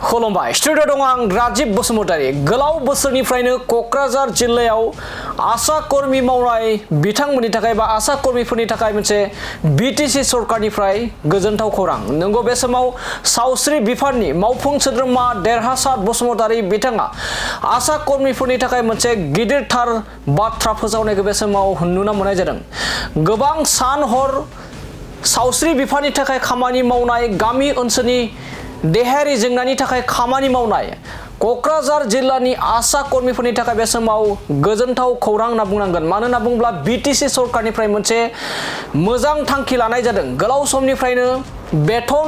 खुलुमबाय स्टुडिअ दं आं राजिब बसुमतारी गोलाव बोसोरनिफ्रायनो क'क्राझार जिल्लायाव आसा कर्मी मावनाय बिथांमोननि थाखाय बा आसा कर्मीफोरनि थाखाय मोनसे बिटिसि सरकारनिफ्राय गोजोनथाव खौरां नंगौ बे समाव सावस्रि बिफाननि मावफुं सोद्रोमा देरहासार बसुमतारी बिथाङा आसा कर्मीफोरनि थाखाय मोनसे गिदिरथार बाथ्रा फोसावनायखौ बे समाव नुनो मोननाय जादों गोबां सान हर सावस्रि बिफाननि थाखाय खामानि मावनाय गामि ओनसोलनि देहायारि जेंनानि थाखाय खामानि मावनाय क'क्राझार जिल्लानि आसा कर्मीफोरनि थाखाय बे समाव गोजोनथाव खौरां होनना बुंनांगोन मानो होनना बुङोब्ला बिटिसि सरकारनिफ्राय मोनसे मोजां थांखि लानाय जादों गोलाव समनिफ्रायनो बेथन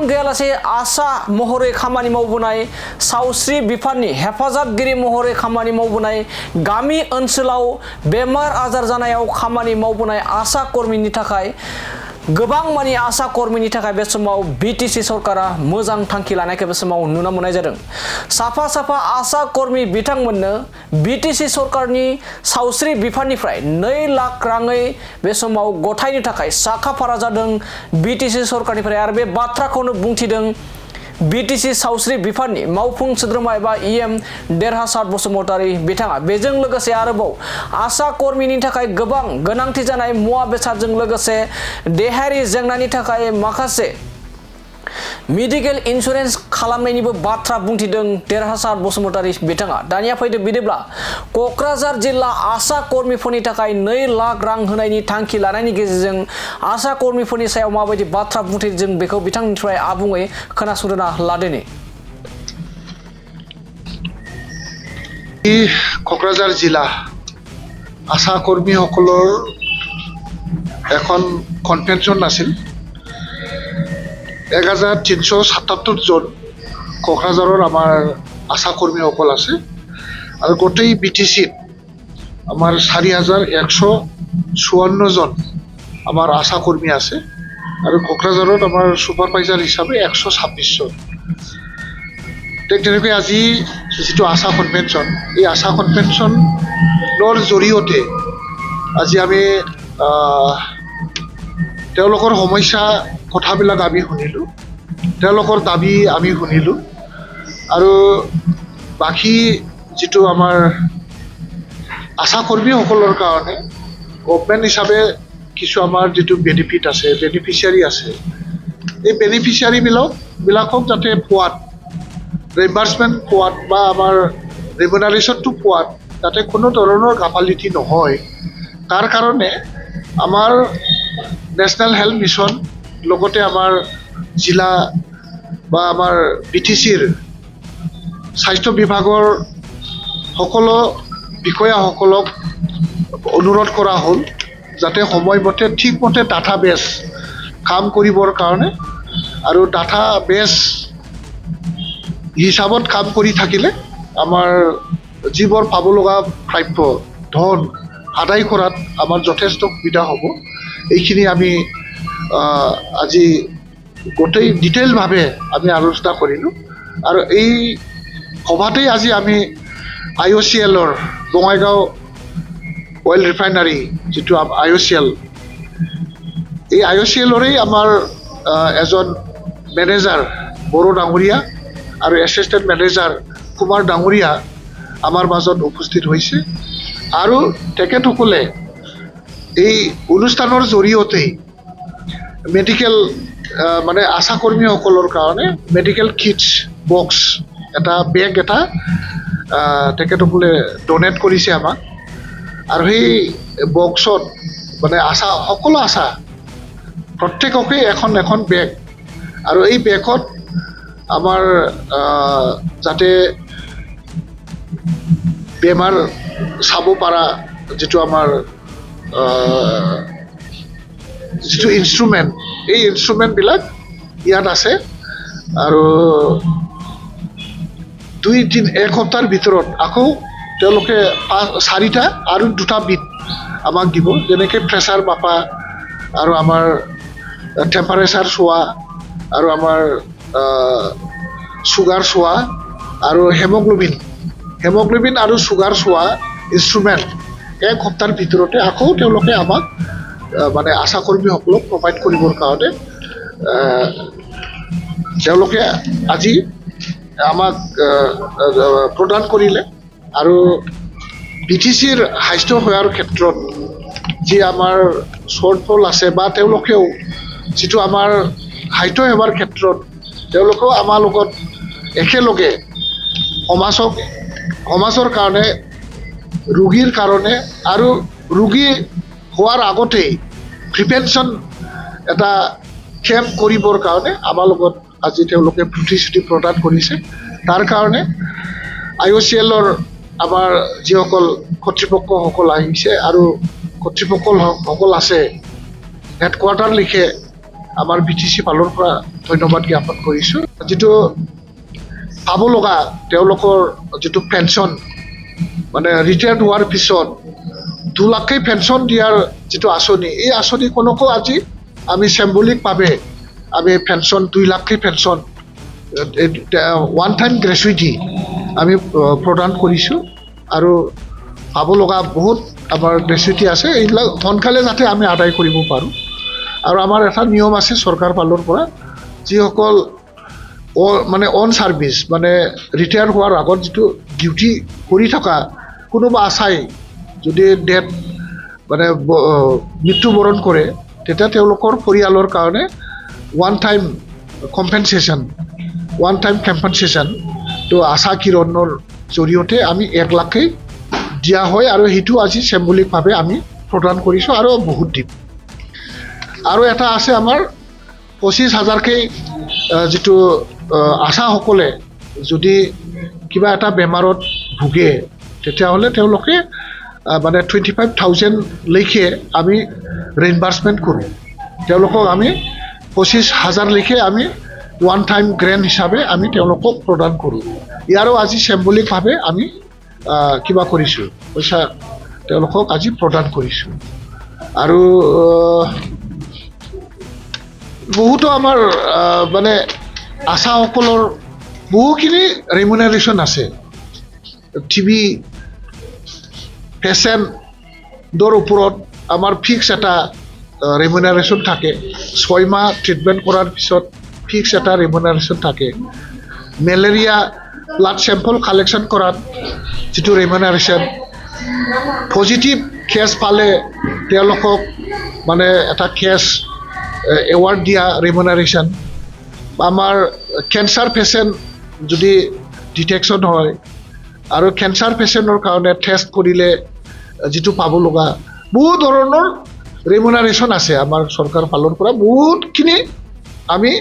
गैयालासे आसा महरै खामानि मावबोनाय सावस्रि बिफाननि हेफाजाबगिरि महरै खामानि मावबोनाय गामि ओनसोलाव बेमार आजार जानायाव खामानि मावबोनाय आसा कर्मीनि थाखाय गोबां मानि आसा कर्मीनि थाखाय बे समाव बिटिसि सरकारा मोजां थांखि लानायखौ बे समाव नुनो मोननाय जादों साफा आसा कर्मी बिथांमोननो बिटिसि सरकारनि सावस्रि बिफाननिफ्राय 2 लाख राङै बे समाव गथायनो थाखाय साखाफारा जादों बिटिसि सरकारनिफ्राय आरो बे बाथ्राखौनो बुंथिदों बिटिसि सावस्रि बिफाननि मावफुं सोद्रोमा एबा इएम देरहासार बसुमतारी बिथाङा बेजों लोगोसे आरोबाव आसा कर्मीनि थाखाय गोबां गोनांथि जानाय मुवा बेसादजों लोगोसे देहायारि जेंनानि थाखाय माखासे मेडिकेल इन्सुरेन्स खालामनायनिबो बाथ्रा बुंथिदों देरहासार बसुमतारी बिथाङा दानिया फैदो बिदिब्ला क'क्राझार जिल्ला आसा कर्मीफोरनि थाखाय 2 लाख रां होनायनि थांखि लानायनि गेजेरजों आसा कर्मीफोरनि सायाव माबायदि बाथ्रा बुंथिदों जों बेखौ बिथांनिफ्राय आबुङै खोनासंना लादोनि क'क्राझार जिल्ला आसा कर्मीসকলৰ এখন কনভেনশ্যন আছিল 1377 জন ক'ক্ৰাঝাৰৰ আমাৰ আশা কৰ্মীসকল আছে আৰু গোটেই বিটিচিত আমাৰ 4154 জন আমাৰ আশা কৰ্মী আছে আৰু ক'ক্ৰাঝাৰত আমাৰ সুপাৰভাইজাৰ হিচাপে 126 জন তেনেকৈ আজি যিটো আশা কনভেনশ্যন এই আশা কনভেনশ্যনৰ জৰিয়তে আজি আমি তেওঁলোকৰ সমস্যা কথাবিলাক আমি শুনিলোঁ তেওঁলোকৰ দাবী আমি শুনিলোঁ আৰু বাকী যিটো আমাৰ আশা কৰ্মীসকলৰ কাৰণে গভৰ্ণমেণ্ট হিচাপে কিছু আমাৰ যিটো বেনিফিট আছে বেনিফিচিয়াৰী আছে এই বেনিফিচিয়াৰীবিলাকক যাতে পোৱাত ৰিম্বাৰ্চমেণ্ট পোৱাত বা আমাৰ ৰেমুনাৰেশ্যনটো পোৱাত যাতে কোনো ধৰণৰ গাফালিটি নহয় তাৰ কাৰণে আমাৰ নেশ্যনেল হেল্থ মিছন লগতে আমাৰ জিলা বা আমাৰ বিটিচিৰ স্বাস্থ্য বিভাগৰ সকলো বিষয়াসকলক অনুৰোধ কৰা হ'ল যাতে সময়মতে ঠিকমতে ডাটা বেছ কাম কৰিবৰ কাৰণে আৰু ডাটা বেছ হিচাপত কাম কৰি থাকিলে আমাৰ যিবোৰ পাব লগা প্ৰাপ্য ধন আদায় কৰাত আমাৰ যথেষ্ট সুবিধা হ'ব এইখিনি আমি আজি গোটেই ডিটেইলভাৱে আমি আলোচনা কৰিলোঁ আৰু এই সভাতেই আজি আমি IOCLৰ বঙাইগাঁও অইল ৰিফাইনাৰী যিটো IOCL এই IOCLৰেই আমাৰ এজন মেনেজাৰ বড়ো ডাঙৰীয়া আৰু এছিষ্টেণ্ট মেনেজাৰ কুমাৰ ডাঙৰীয়া আমাৰ মাজত উপস্থিত হৈছে আৰু তেখেতসকলে এই অনুষ্ঠানৰ জৰিয়তে মেডিকেল মানে আশা কৰ্মীসকলৰ কাৰণে মেডিকেল কিটছ বক্স এটা বেগ এটা তেখেতসকলে ডনেট কৰিছে আমাক আৰু সেই বক্সত মানে সকলো আশা প্ৰত্যেককে এখন বেগ আৰু এই বেগত আমাৰ যাতে বেমাৰ চাব পৰা যিটো আমাৰ যিটো ইনষ্ট্ৰুমেণ্ট এই ইনষ্ট্ৰুমেণ্টবিলাক ইয়াত আছে আৰু 1 সপ্তাহৰ ভিতৰত আকৌ তেওঁলোকে 4টা আৰু 2টা বিট আমাক দিব যেনেকৈ প্ৰেছাৰ মাপা আৰু আমাৰ টেম্পাৰেচাৰ চোৱা আৰু আমাৰ চুগাৰ চোৱা আৰু হেমোগ্ল'বিন আৰু চুগাৰ চোৱা ইনষ্ট্ৰুমেণ্ট 1 সপ্তাহৰ ভিতৰতে আকৌ তেওঁলোকে আমাক মানে আশা কৰ্মীসকলক প্ৰভাইড কৰিবৰ কাৰণে তেওঁলোকে আজি আমাক প্ৰদান কৰিলে আৰু BTCৰ স্বাস্থ্য সেৱাৰ ক্ষেত্ৰত যি আমাৰ শ্বৰ্টফল আছে বা তেওঁলোকেও যিটো আমাৰ স্বাস্থ্য সেৱাৰ ক্ষেত্ৰত তেওঁলোকেও আমাৰ লগত একেলগে সমাজৰ কাৰণে ৰোগীৰ কাৰণে আৰু ৰোগী হোৱাৰ আগতেই প্ৰিভেনশ্যন এটা কেম্প কৰিবৰ কাৰণে আমাৰ লগত আজি তেওঁলোকে প্ৰতিশ্ৰুতি প্ৰদান কৰিছে তাৰ কাৰণে IOCLৰ আমাৰ যিসকল কৰ্তৃপক্ষসকল আহিছে আৰু কৰ্তৃপক্ষসকল আছে হেডকোৱাৰ্টাৰ লিখে আমাৰ BTC ফালৰ পৰা ধন্যবাদ জ্ঞাপন কৰিছোঁ যিটো পাব লগা তেওঁলোকৰ যিটো পেঞ্চন মানে ৰিটায়াৰ্ড হোৱাৰ পিছত 2 লাখকেই পেঞ্চন দিয়াৰ যিটো আঁচনি এই আঁচনিখনকো আজি আমি চিম্বলিকভাৱে আমি পেঞ্চন 2 লাখকেই পেঞ্চন ওৱান টাইম গ্ৰেচুইটি আমি প্ৰদান কৰিছোঁ আৰু পাব লগা বহুত আমাৰ গ্ৰেচুইটি আছে এইবিলাক সোনকালে যাতে আমি আদায় কৰিব পাৰোঁ আৰু আমাৰ এটা নিয়ম আছে চৰকাৰ ফালৰ পৰা যিসকল মানে অন ছাৰ্ভিচ মানে ৰিটায়াৰ হোৱাৰ আগত যিটো ডিউটি কৰি থকা কোনোবা আছাই যদি ডেথ মানে মৃত্যুবৰণ কৰে তেতিয়া তেওঁলোকৰ পৰিয়ালৰ কাৰণে ওৱান টাইম কম্পেনচেশ্যন তো আশা কিৰণৰ জৰিয়তে আমি 1 লাখেই দিয়া হয় আৰু সেইটো আজি চিম্বলিকভাৱে আমি প্ৰদান কৰিছোঁ আৰু বহুত দিম আৰু এটা আছে আমাৰ 25,000কেই যিটো আশাসকলে যদি কিবা এটা বেমাৰত ভোগে তেতিয়াহ'লে তেওঁলোকে মানে 25,000 লৈকে আমি ৰিইম্বাৰ্সমেণ্ট কৰোঁ তেওঁলোকক আমি 25,000 লৈকে আমি ওৱান টাইম গ্ৰেণ্ট হিচাপে আমি তেওঁলোকক প্ৰদান কৰোঁ ইয়াৰো আজি চিম্বলিকভাৱে আমি কিবা কৰিছোঁ পইচা তেওঁলোকক আজি প্ৰদান কৰিছোঁ আৰু বহুতো আমাৰ মানে আশাসকলৰ বহুখিনি ৰেমুনাৰেশ্যন আছে TB পেচেণ্টৰ ওপৰত আমাৰ ফিক্স এটা ৰেমুনাৰেশ্যন থাকে 6 মাহ ট্ৰিটমেণ্ট কৰাৰ পিছত ফিক্স এটা ৰেমুনাৰেশ্যন থাকে মেলেৰিয়া ব্লাড চেম্পল কালেকশ্যন কৰাত যিটো ৰেমুনাৰেশ্যন পজিটিভ কেছ পালে তেওঁলোকক মানে এটা কেছ এৱাৰ্ড দিয়া ৰেমুনাৰেশ্যন আমাৰ কেঞ্চাৰ পেচেণ্ট যদি ডিটেকশ্যন হয় আৰু কেঞ্চাৰ পেচেণ্টৰ কাৰণে টেষ্ট কৰিলে যিটো পাব লগা বহুত ধৰণৰ ৰেমুনাৰেশ্যন আছে আমাৰ চৰকাৰ ফালৰ পৰা বহুতখিনি আমি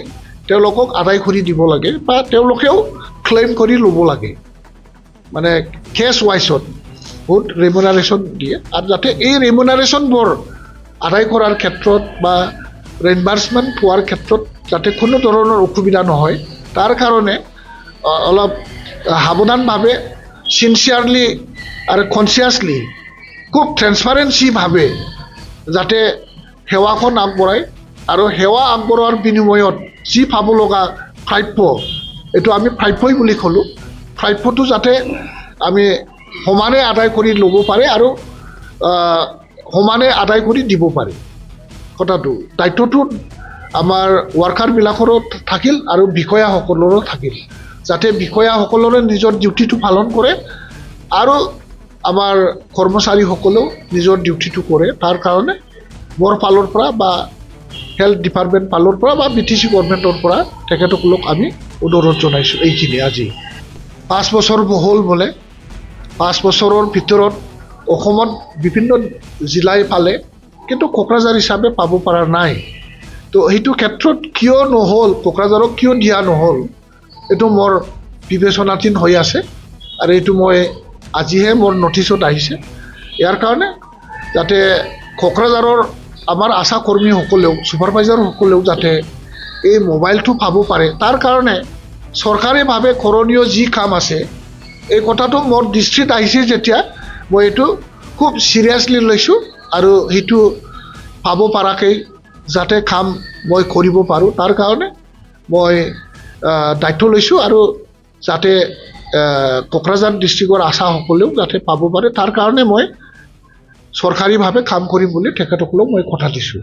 তেওঁলোকক আদায় কৰি দিব লাগে বা তেওঁলোকেও ক্লেইম কৰি ল'ব লাগে মানে কেছ ৱাইজত বহুত ৰেমুনাৰেশ্যন দিয়ে আৰু যাতে এই ৰেমুনাৰেশ্যনবোৰ আদায় কৰাৰ ক্ষেত্ৰত বা ৰিইম্বাৰ্সমেণ্ট পোৱাৰ ক্ষেত্ৰত যাতে কোনো ধৰণৰ অসুবিধা নহয় তাৰ কাৰণে অলপ সাৱধানভাৱে চিনচিয়াৰলি আৰু কনচিয়াছলি খুব ট্ৰেন্সপাৰেঞ্চিভাৱে যাতে সেৱাখন আগবঢ়ায় আৰু সেৱা আগবঢ়োৱাৰ বিনিময়ত যি পাব লগা প্ৰাপ্য এইটো আমি প্ৰাপ্যই বুলি ক'লোঁ প্ৰাপ্যটো যাতে আমি সমানে আদায় কৰি ল'ব পাৰে আৰু সমানে আদায় কৰি দিব পাৰে কথাটো দায়িত্বটো আমাৰ ৱাৰ্কাৰবিলাকৰো থাকিল আৰু বিষয়াসকলৰো থাকিল যাতে বিষয়াসকলৰে নিজৰ ডিউটিটো পালন কৰে আৰু আমাৰ কৰ্মচাৰীসকলেও নিজৰ ডিউটিটো কৰে তাৰ কাৰণে মোৰ ফালৰ পৰা বা হেল্থ ডিপাৰ্টমেণ্ট ফালৰ পৰা বা BTC গভৰ্ণমেণ্টৰ পৰা তেখেতসকলক আমি অনুৰোধ জনাইছোঁ এইখিনি আজি 5 বছৰ হ'ল বোলে 5 বছৰৰ ভিতৰত অসমত বিভিন্ন জিলাই পালে কিন্তু কোকৰাঝাৰ হিচাপে পাব পৰা নাই তো সেইটো ক্ষেত্ৰত কিয় নহ'ল কোকৰাঝাৰক কিয় দিয়া নহ'ল এইটো মোৰ বিবেচনাধীন হৈ আছে আৰু এইটো মই আজিহে মোৰ নটিছত আহিছে ইয়াৰ কাৰণে যাতে কোকৰাঝাৰৰ আমাৰ আশা কৰ্মীসকলেও ছুপাৰভাইজাৰসকলেও যাতে এই মোবাইলটো পাব পাৰে তাৰ কাৰণে চৰকাৰীভাৱে কৰণীয় যি কাম আছে এই কথাটো মোৰ দৃষ্টিত আহিছে যেতিয়া মই এইটো খুব চিৰিয়াছলি লৈছোঁ আৰু সেইটো পাব পৰাকৈ যাতে কাম মই কৰিব পাৰোঁ তাৰ কাৰণে মই দায়িত্ব লৈছোঁ আৰু যাতে কোকৰাঝাৰ ডিষ্ট্ৰিক্টৰ আশাসকলেও যাতে পাব পাৰে তাৰ কাৰণে মই চৰকাৰীভাৱে কাম কৰিম বুলি তেখেতসকলক মই কথা দিছোঁ